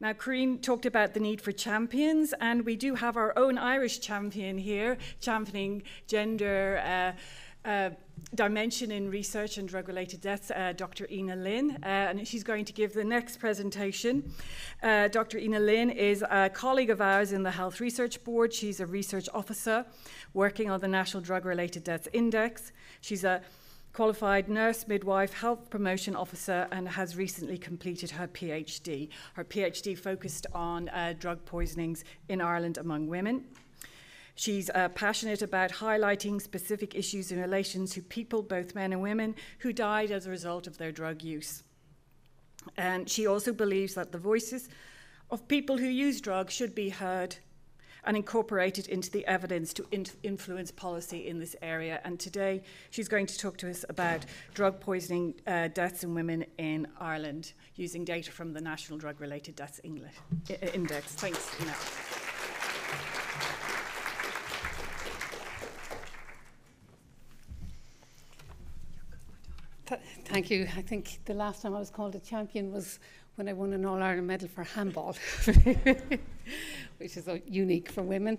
Now, Corinne talked about the need for champions, and we do have our own Irish champion here, championing gender dimension in research and drug-related deaths, Dr. Ena Lynn, and she's going to give the next presentation. Dr. Ena Lynn is a colleague of ours in the Health Research Board. She's a research officer working on the National Drug-Related Deaths Index. She's a qualified nurse, midwife, health promotion officer, and has recently completed her PhD. Her PhD focused on drug poisonings in Ireland among women. She's passionate about highlighting specific issues in relation to people, both men and women, who died as a result of their drug use. And she also believes that the voices of people who use drugs should be heard and incorporated into the evidence to influence policy in this area. And today, she's going to talk to us about drug poisoning deaths in women in Ireland, using data from the National Drug-Related Deaths Index. Thanks, Ena. Thank you. I think the last time I was called a champion was when I won an All-Ireland medal for handball, which is unique for women.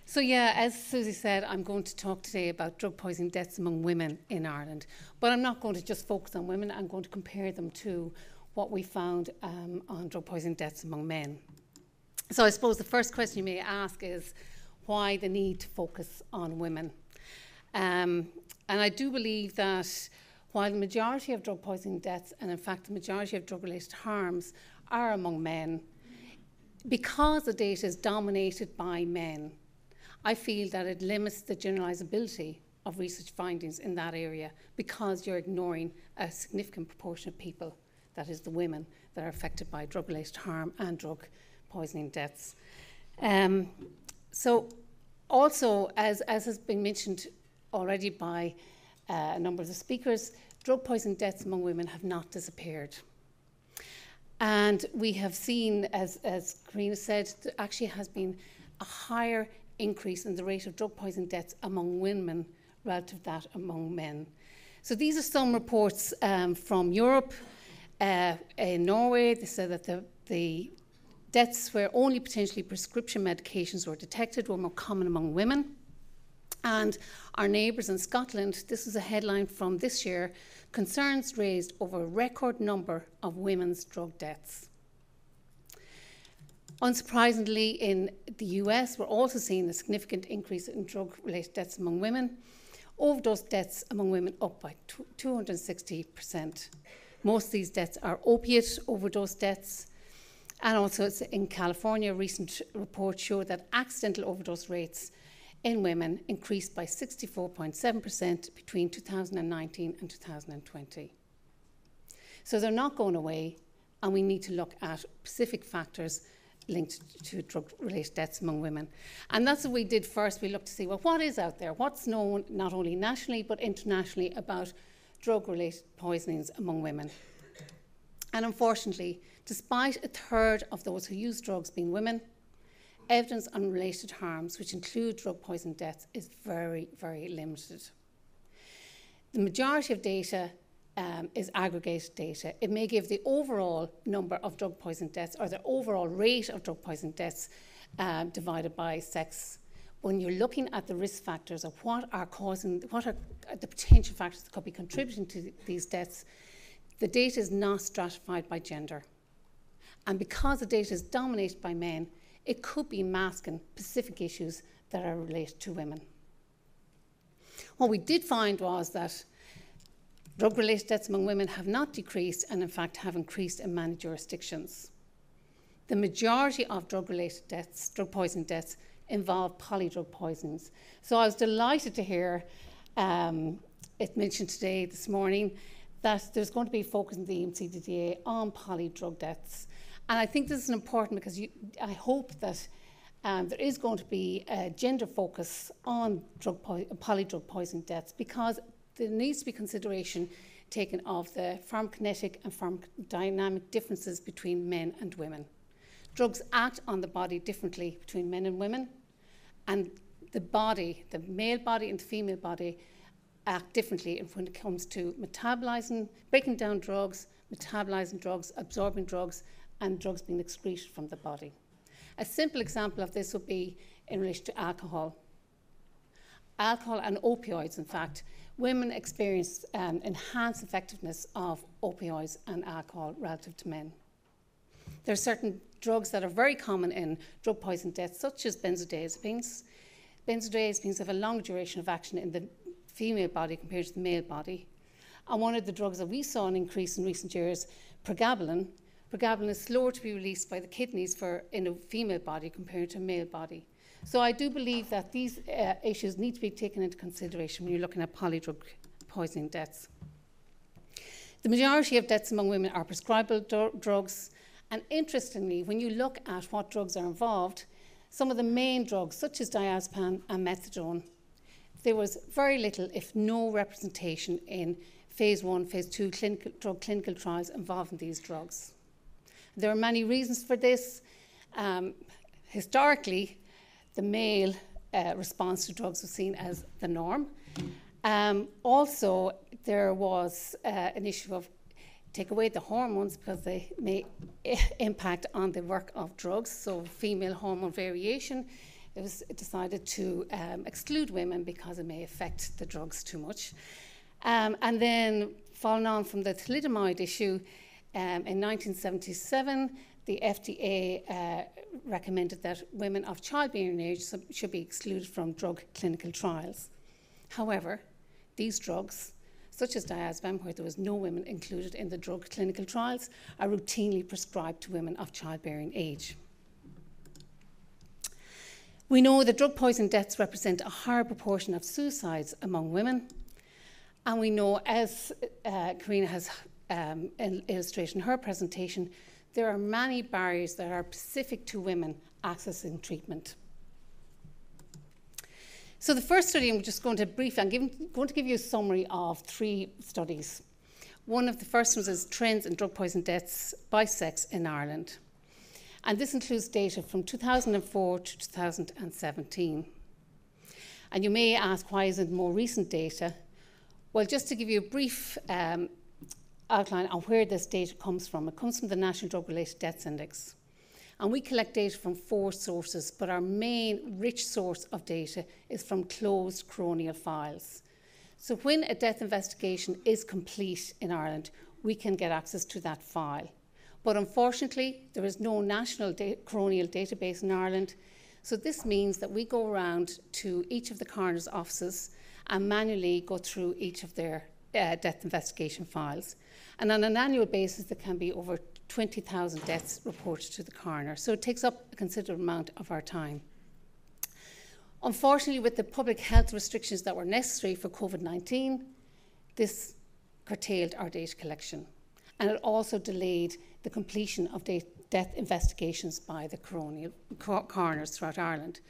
So yeah, as Susie said, I'm going to talk today about drug poisoning deaths among women in Ireland. But I'm not going to just focus on women, I'm going to compare them to what we found on drug poisoning deaths among men. So I suppose the first question you may ask is why the need to focus on women? And I do believe that while the majority of drug poisoning deaths, and in fact the majority of drug-related harms, are among men, because the data is dominated by men, I feel that it limits the generalisability of research findings in that area, because you're ignoring a significant proportion of people, that is the women, that are affected by drug-related harm and drug poisoning deaths. So also, as has been mentioned already by a number of the speakers, drug poisoning deaths among women have not disappeared. And we have seen, as Karina said, there actually has been a higher increase in the rate of drug poisoning deaths among women relative to that among men. So these are some reports from Europe. In Norway, they said that the deaths where only potentially prescription medications were detected were more common among women. And our neighbours in Scotland, this is a headline from this year, concerns raised over a record number of women's drug deaths. Unsurprisingly, in the US, we're also seeing a significant increase in drug-related deaths among women. Overdose deaths among women up by 260%. Most of these deaths are opiate overdose deaths. And also in California, a recent report showed that accidental overdose rates in women increased by 64.7% between 2019 and 2020. So they're not going away, and we need to look at specific factors linked to drug-related deaths among women. And that's what we did first. We looked to see, well, what is out there? What's known not only nationally but internationally about drug-related poisonings among women? And unfortunately, despite a third of those who use drugs being women, evidence on related harms, which include drug poison deaths, is very, very limited. The majority of data is aggregated data. It may give the overall number of drug poison deaths or the overall rate of drug poison deaths divided by sex. When you're looking at the risk factors of what are the potential factors that could be contributing to these deaths, the data is not stratified by gender. And because the data is dominated by men, it could be masking specific issues that are related to women. What we did find was that drug-related deaths among women have not decreased and in fact have increased in many jurisdictions. The majority of drug-related deaths, drug poison deaths, involve polydrug poisonings. So I was delighted to hear it mentioned today, this morning, that there's going to be a focus in the NDRDI on polydrug deaths. And I think this is important because I hope that there is going to be a gender focus on polydrug poison deaths, because there needs to be consideration taken of the pharmacokinetic and pharmacodynamic differences between men and women. Drugs act on the body differently between men and women, and the body, the male body and the female body, act differently when it comes to metabolizing, breaking down drugs, metabolizing drugs, absorbing drugs, and drugs being excreted from the body. A simple example of this would be in relation to alcohol. Alcohol and opioids, in fact, women experience enhanced effectiveness of opioids and alcohol relative to men. There are certain drugs that are very common in drug poison deaths, such as benzodiazepines. Benzodiazepines have a long duration of action in the female body compared to the male body. And one of the drugs that we saw an increase in recent years, pregabalin. Pregabalin is slower to be released by the kidneys in a female body compared to a male body. So I do believe that these issues need to be taken into consideration when you're looking at polydrug poisoning deaths. The majority of deaths among women are prescribable drugs, and interestingly, when you look at what drugs are involved, some of the main drugs, such as diazepam and methadone, there was very little, if no, representation in phase 1, phase 2 clinical trials involving these drugs. There are many reasons for this. Historically, the male response to drugs was seen as the norm. Also, there was an issue of take away the hormones because they may impact on the work of drugs. So female hormone variation, it was decided to exclude women because it may affect the drugs too much. And then following on from the thalidomide issue, in 1977, the FDA recommended that women of childbearing age should be excluded from drug clinical trials. However, these drugs, such as diazepam, where there was no women included in the drug clinical trials, are routinely prescribed to women of childbearing age. We know that drug poison deaths represent a higher proportion of suicides among women, and we know, as Karina has illustrated in her presentation, there are many barriers that are specific to women accessing treatment. So the first study, I'm just going to going to give you a summary of 3 studies. One of the first ones is Trends in Drug Poison Deaths by Sex in Ireland. And this includes data from 2004 to 2017. And you may ask, why isn't more recent data? Well, just to give you a brief outline on where this data comes from. It comes from the National Drug-Related Deaths Index. And we collect data from 4 sources, but our main rich source of data is from closed coronial files. So when a death investigation is complete in Ireland, we can get access to that file. But unfortunately, there is no national coronial database in Ireland. So this means that we go around to each of the coroner's offices and manually go through each of their death investigation files. And on an annual basis, there can be over 20,000 deaths reported to the coroner. So it takes up a considerable amount of our time. Unfortunately, with the public health restrictions that were necessary for COVID-19, this curtailed our data collection. And it also delayed the completion of death investigations by the coroners throughout Ireland.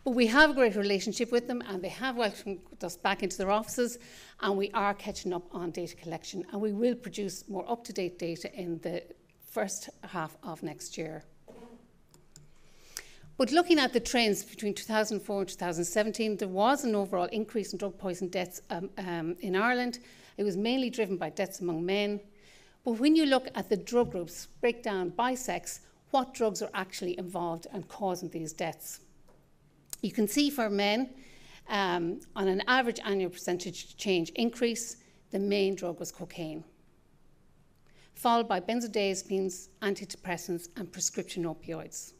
But we have a great relationship with them, and they have welcomed us back into their offices, and we are catching up on data collection, and we will produce more up-to-date data in the first half of next year. But looking at the trends between 2004 and 2017, there was an overall increase in drug poison deaths in Ireland. It was mainly driven by deaths among men. But when you look at the drug groups, break down by sex, what drugs are actually involved and causing these deaths. You can see for men, on an average annual percentage change increase, the main drug was cocaine, followed by benzodiazepines, antidepressants, and prescription opioids.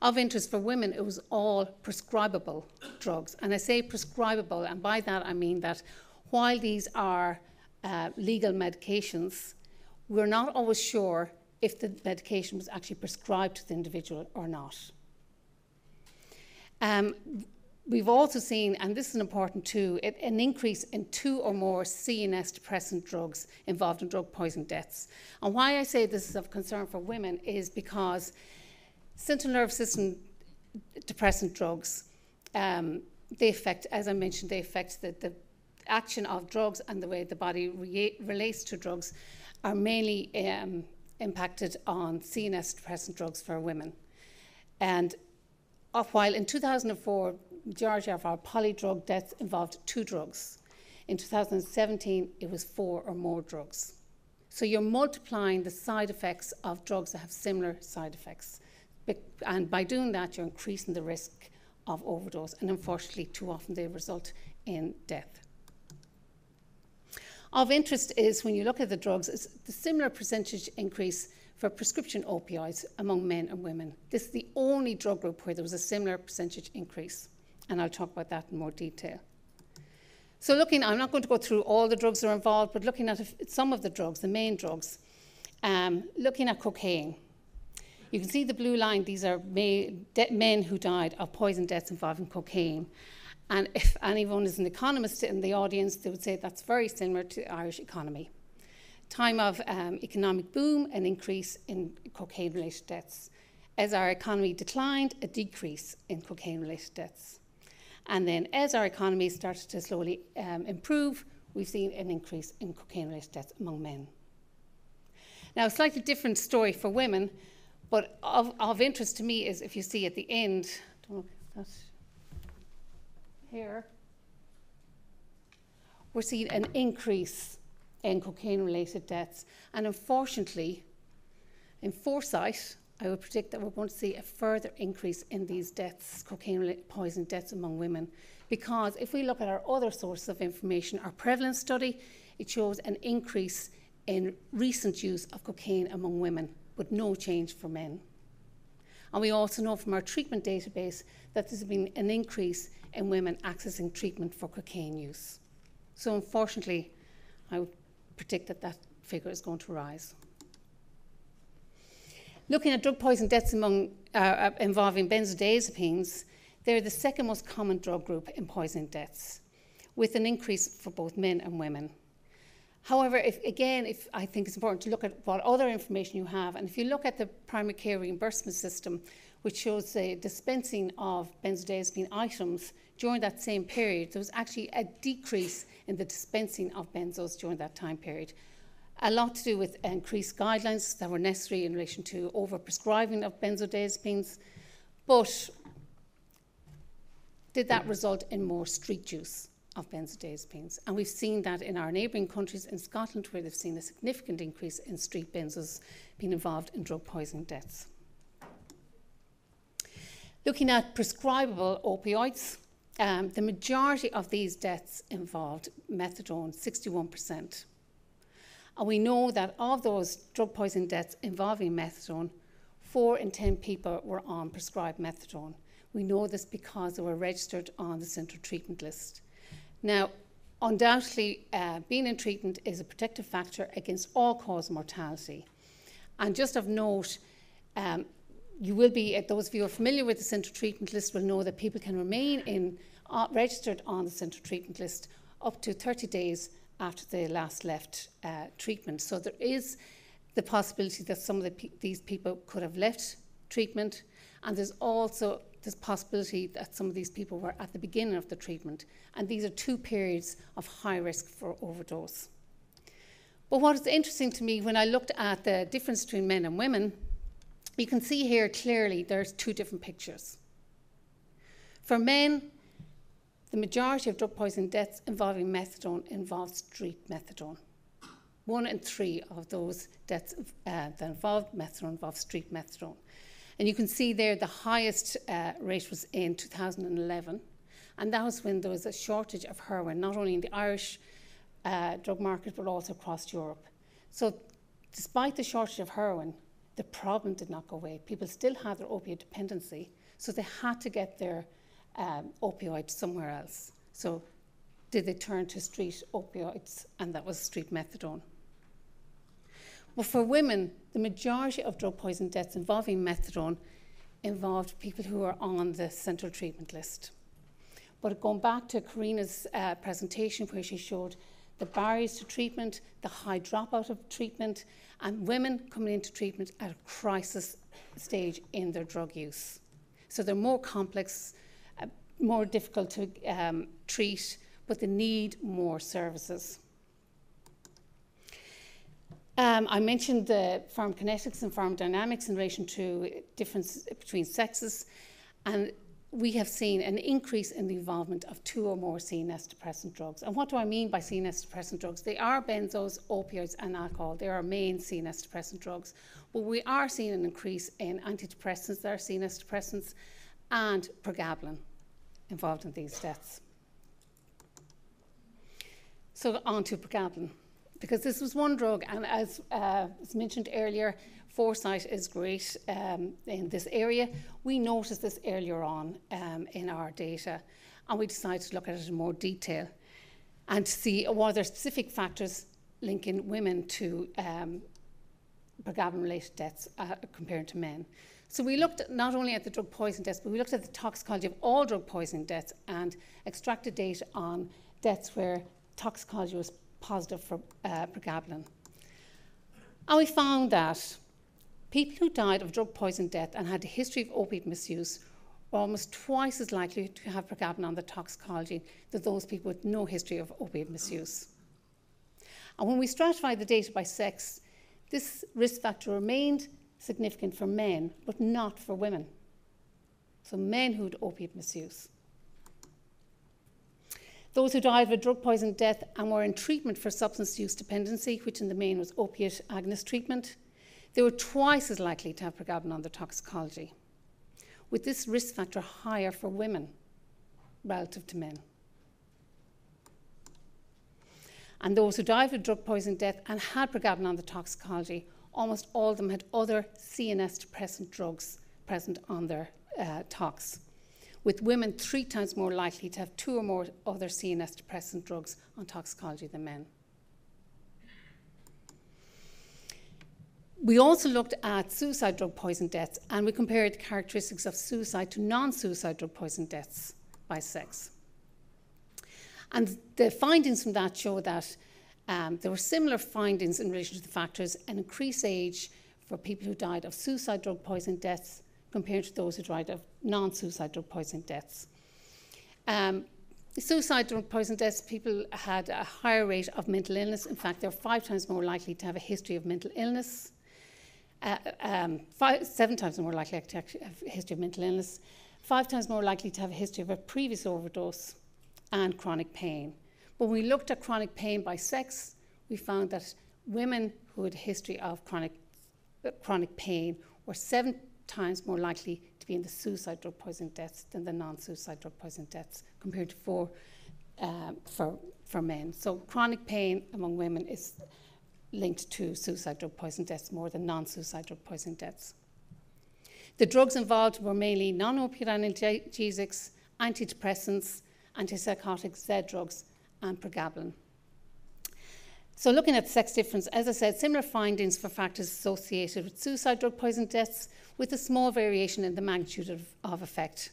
Of interest for women, it was all prescribable drugs. And I say prescribable, and by that I mean that while these are legal medications, we're not always sure if the medication was actually prescribed to the individual or not. We've also seen, and this is important too, an increase in 2 or more CNS depressant drugs involved in drug poison deaths. And why I say this is of concern for women is because central nervous system depressant drugs, they affect, as I mentioned, they affect the action of drugs, and the way the body relates to drugs are mainly impacted on CNS depressant drugs for women. And while in 2004, majority of our polydrug deaths involved 2 drugs. In 2017, it was 4 or more drugs. So you're multiplying the side effects of drugs that have similar side effects. And by doing that, you're increasing the risk of overdose, and unfortunately, too often they result in death. Of interest is, when you look at the drugs, is the similar percentage increase for prescription opioids among men and women. This is the only drug group where there was a similar percentage increase, and I'll talk about that in more detail. So I'm not going to go through all the drugs that are involved, but looking at some of the drugs, the main drugs, looking at cocaine. You can see the blue line, these are men who died of poison deaths involving cocaine. And if anyone is an economist in the audience, they would say that's very similar to the Irish economy. Time of economic boom, an increase in cocaine-related deaths. As our economy declined, a decrease in cocaine-related deaths. And then as our economy started to slowly improve, we've seen an increase in cocaine-related deaths among men. Now, a slightly different story for women, but of interest to me is if you see at the end, I don't know if that's here, we're seeing an increase in cocaine-related deaths. And unfortunately, in foresight, I would predict that we're going to see a further increase in these deaths, cocaine-related poison deaths among women. Because if we look at our other sources of information, our prevalence study, it shows an increase in recent use of cocaine among women, but no change for men. And we also know from our treatment database that there's been an increase in women accessing treatment for cocaine use. So unfortunately, I would predict that that figure is going to rise. Looking at drug poison deaths involving benzodiazepines, they're the second most common drug group in poison deaths, with an increase for both men and women. However, if I think it's important to look at what other information you have, and if you look at the primary care reimbursement system, which shows the dispensing of benzodiazepine items during that same period, there was actually a decrease in the dispensing of benzos during that time period. A lot to do with increased guidelines that were necessary in relation to overprescribing of benzodiazepines, but did that result in more street use of benzodiazepines? And we've seen that in our neighbouring countries, in Scotland, where they've seen a significant increase in street benzos being involved in drug poisoning deaths. Looking at prescribable opioids, the majority of these deaths involved methadone, 61%. And we know that of those drug poisoning deaths involving methadone, 4 in 10 people were on prescribed methadone. We know this because they were registered on the central treatment list. Now, undoubtedly, being in treatment is a protective factor against all-cause mortality. And just of note, you will be, those of you who are familiar with the central treatment list will know that people can remain registered on the central treatment list up to 30 days after they last left treatment. So there is the possibility that some of these people could have left treatment, and there's also this possibility that some of these people were at the beginning of the treatment, and these are 2 periods of high risk for overdose. But what is interesting to me when I looked at the difference between men and women, you can see here clearly there's 2 different pictures. For men, the majority of drug poisoning deaths involving methadone involved street methadone. 1 in 3 of those deaths that involved methadone involved street methadone. And you can see there the highest rate was in 2011. And that was when there was a shortage of heroin, not only in the Irish drug market, but also across Europe. So despite the shortage of heroin, the problem did not go away. People still had their opioid dependency, so they had to get their opioids somewhere else. So did they turn to street opioids, and that was street methadone. But for women, the majority of drug poison deaths involving methadone involved people who are on the central treatment list. But going back to Karina's presentation, where she showed the barriers to treatment, the high dropout of treatment, and women coming into treatment at a crisis stage in their drug use. So they're more complex, more difficult to treat, but they need more services. I mentioned the pharmacokinetics and pharmacodynamics in relation to difference between sexes, and we have seen an increase in the involvement of 2 or more CNS depressant drugs. And what do I mean by CNS depressant drugs? They are benzos, opioids and alcohol. They are our main CNS depressant drugs. But we are seeing an increase in antidepressants, that are CNS depressants, and pregabalin involved in these deaths. So on to pregabalin, because this was one drug, and as mentioned earlier, foresight is great in this area. We noticed this earlier on in our data, and we decided to look at it in more detail and to see were there specific factors linking women to pregabalin-related deaths compared to men. So we looked not only at the drug poison deaths, but we looked at the toxicology of all drug poison deaths and extracted data on deaths where toxicology was positive for pregabalin. And we found that people who died of drug poison death and had a history of opiate misuse were almost twice as likely to have pregabalin on the toxicology than those people with no history of opiate misuse. And when we stratified the data by sex, this risk factor remained significant for men, but not for women. So men who had opiate misuse. Those who died of a drug poison death and were in treatment for substance use dependency, which in the main was opiate agonist treatment, they were twice as likely to have pregabalin on their toxicology, with this risk factor higher for women relative to men. And those who died of a drug poison death and had pregabalin on the toxicology, almost all of them had other CNS depressant drugs present on their tox, with women 3 times more likely to have 2 or more other CNS depressant drugs on toxicology than men. We also looked at suicide drug poison deaths, and we compared the characteristics of suicide to non-suicide drug poison deaths by sex. And the findings from that show that there were similar findings in relation to the factors: an increased age for people who died of suicide drug poison deaths compared to those who died of non-suicide drug poison deaths. Suicide drug poison deaths, people had a higher rate of mental illness. In fact, they're 5 times more likely to have a history of mental illness, 7 times more likely to have a history of mental illness, 5 times more likely to have a history of a previous overdose, and chronic pain. When we looked at chronic pain by sex, we found that women who had a history of chronic pain were 7 times more likely to be in the suicide drug poison deaths than the non-suicide drug poison deaths, compared to for men. So chronic pain among women is linked to suicide drug poison deaths more than non-suicide drug poison deaths. The drugs involved were mainly non-opioid analgesics, antidepressants, antipsychotics, Z drugs, and pregabalin. So looking at sex difference, as I said, similar findings for factors associated with suicide drug poison deaths, with a small variation in the magnitude of effect.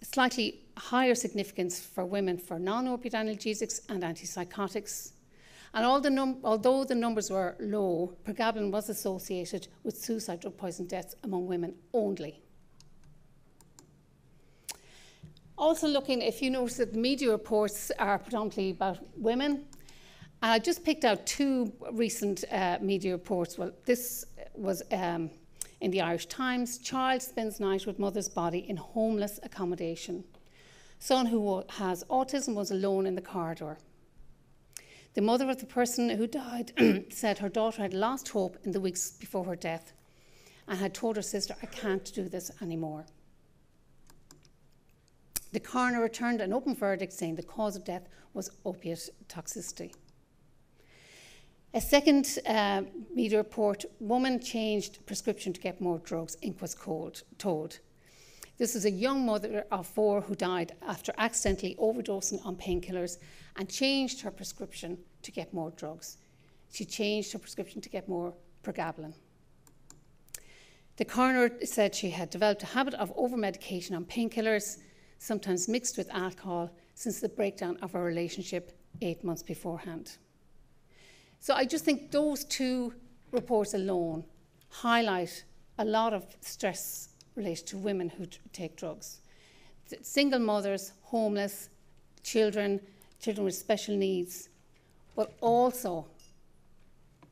Slightly higher significance for women for non-opioid analgesics and antipsychotics. And although the numbers were low, pregabalin was associated with suicide drug poison deaths among women only. Also looking, if you notice that the media reports are predominantly about women, and I just picked out 2 recent media reports. Well, this was in the Irish Times. Child spends night with mother's body in homeless accommodation. Son who has autism was alone in the corridor. The mother of the person who died said her daughter had lost hope in the weeks before her death and had told her sister, "I can't do this anymore." The coroner returned an open verdict saying the cause of death was opiate toxicity. A second media report: woman changed prescription to get more drugs, ink was told. This is a young mother of 4 who died after accidentally overdosing on painkillers and changed her prescription to get more drugs. She changed her prescription to get more pregabalin. The coroner said she had developed a habit of over-medication on painkillers, sometimes mixed with alcohol, since the breakdown of her relationship 8 months beforehand. So I just think those 2 reports alone highlight a lot of stress related to women who take drugs. Single mothers, homeless, children with special needs, but also,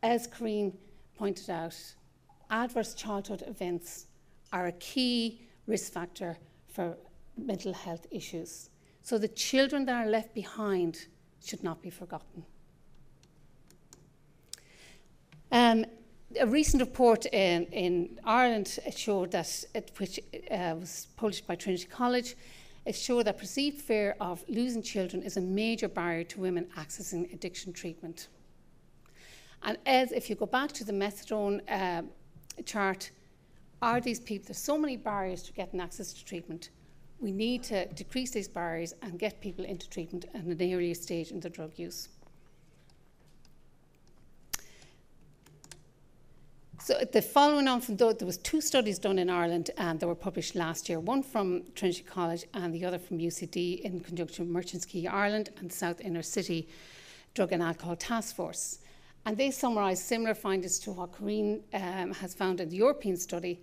as Corinne pointed out, adverse childhood events are a key risk factor for mental health issues. So the children that are left behind should not be forgotten. A recent report in Ireland showed that, which was published by Trinity College, it showed that perceived fear of losing children is a major barrier to women accessing addiction treatment. And as if you go back to the methadone chart, are these people, there's so many barriers to getting access to treatment. We need to decrease these barriers and get people into treatment at an earlier stage in their drug use. So the following on from there was 2 studies done in Ireland and they were published last year, one from Trinity College and the other from UCD in conjunction with Merchants Quay Ireland and South Inner City Drug and Alcohol Task Force. And they summarised similar findings to what Corinne has found in the European study.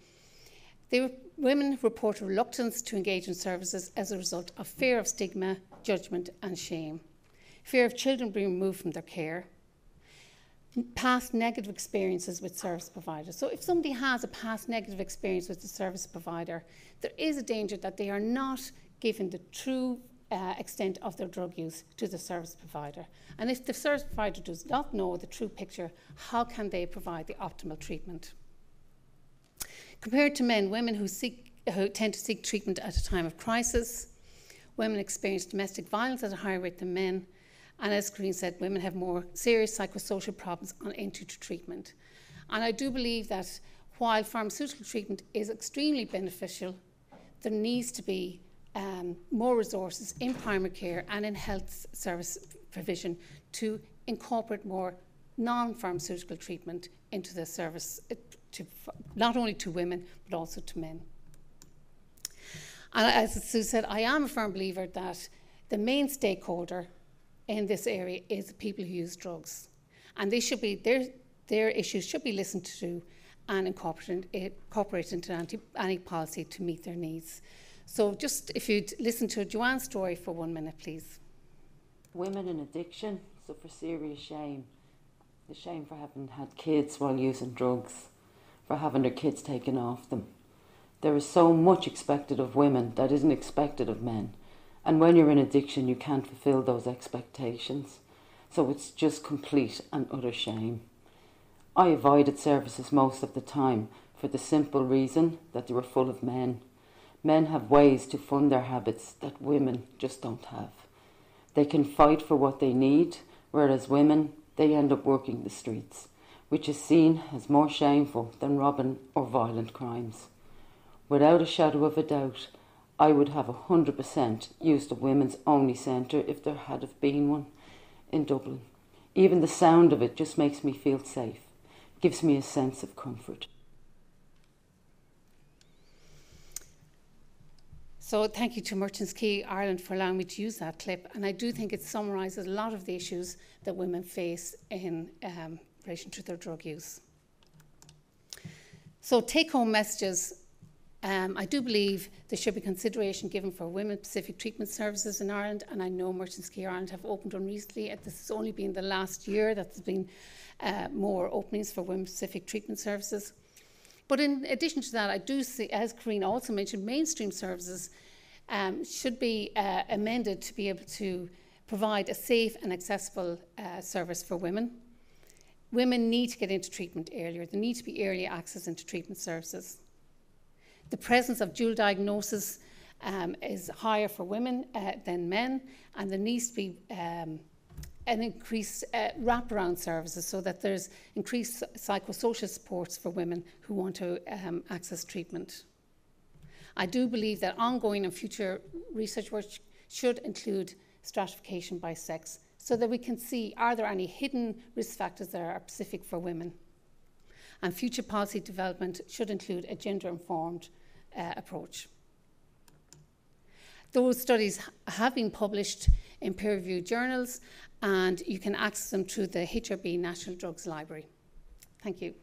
Women report a reluctance to engage in services as a result of fear of stigma, judgment and shame, fear of children being removed from their care, past negative experiences with service providers. So if somebody has a past negative experience with the service provider, there is a danger that they are not given the true extent of their drug use to the service provider. And if the service provider does not know the true picture, how can they provide the optimal treatment? Compared to men, women who tend to seek treatment at a time of crisis, women experience domestic violence at a higher rate than men, and as Corinne said, women have more serious psychosocial problems on entry to treatment. And I do believe that while pharmaceutical treatment is extremely beneficial, there needs to be more resources in primary care and in health service provision to incorporate more non-pharmaceutical treatment into the service, not only to women, but also to men. And as Sue said, I am a firm believer that the main stakeholder in this area is the people who use drugs. And they should be, their issues should be listened to and incorporated into any policy to meet their needs. So just if you'd listen to Joanne's story for 1 minute, please. Women in addiction suffer serious shame. The shame for having had kids while using drugs, for having their kids taken off them. There is so much expected of women that isn't expected of men. And when you're in addiction, you can't fulfill those expectations. So it's just complete and utter shame. I avoided services most of the time for the simple reason that they were full of men. Men have ways to fund their habits that women just don't have. They can fight for what they need, whereas women, they end up working the streets, which is seen as more shameful than robbing or violent crimes. Without a shadow of a doubt, I would have 100% used a women's only centre if there had have been one in Dublin. Even the sound of it just makes me feel safe, gives me a sense of comfort. So thank you to Merchants Quay Ireland for allowing me to use that clip. And I do think it summarises a lot of the issues that women face in relation to their drug use. So take-home messages. I do believe there should be consideration given for women-specific treatment services in Ireland, and I know Merchants Quay Ireland have opened one recently. This has only been the last year that there's been more openings for women-specific treatment services. But in addition to that, I do see, as Corinne also mentioned, mainstream services should be amended to be able to provide a safe and accessible service for women. Women need to get into treatment earlier. There need to be early access into treatment services. The presence of dual diagnosis is higher for women than men, and there needs to be an increased wraparound services so that there's increased psychosocial supports for women who want to access treatment. I do believe that ongoing and future research work should include stratification by sex so that we can see, are there any hidden risk factors that are specific for women? And future policy development should include a gender-informed approach. Those studies have been published in peer-reviewed journals, and you can access them through the HRB National Drugs Library. Thank you.